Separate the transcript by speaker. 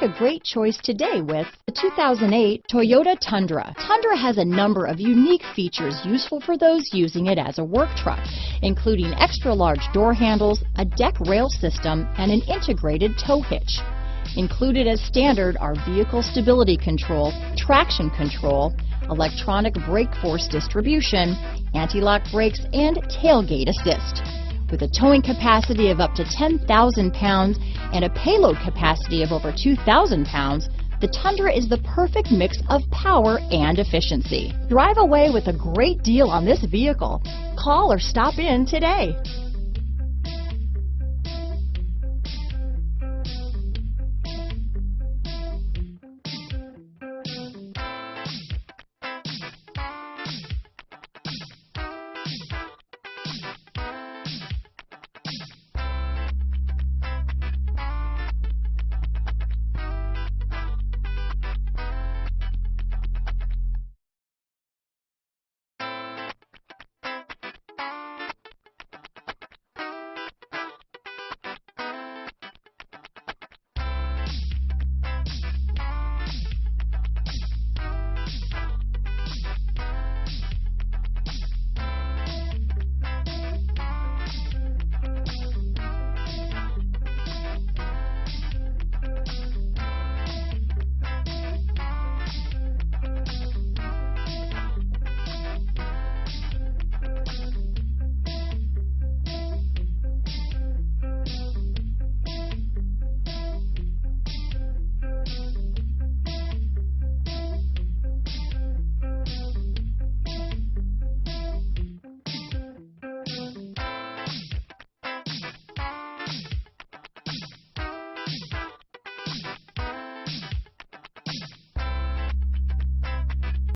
Speaker 1: a great choice today with the 2008 Toyota Tundra. Tundra has a number of unique features useful for those using it as a work truck, including extra-large door handles, a deck rail system, and an integrated tow hitch. Included as standard are vehicle stability control, traction control, electronic brake force distribution, anti-lock brakes, and tailgate assist. With a towing capacity of up to 10,000 pounds and a payload capacity of over 2,000 pounds, the Tundra is the perfect mix of power and efficiency. Drive away with a great deal on this vehicle. Call or stop in today.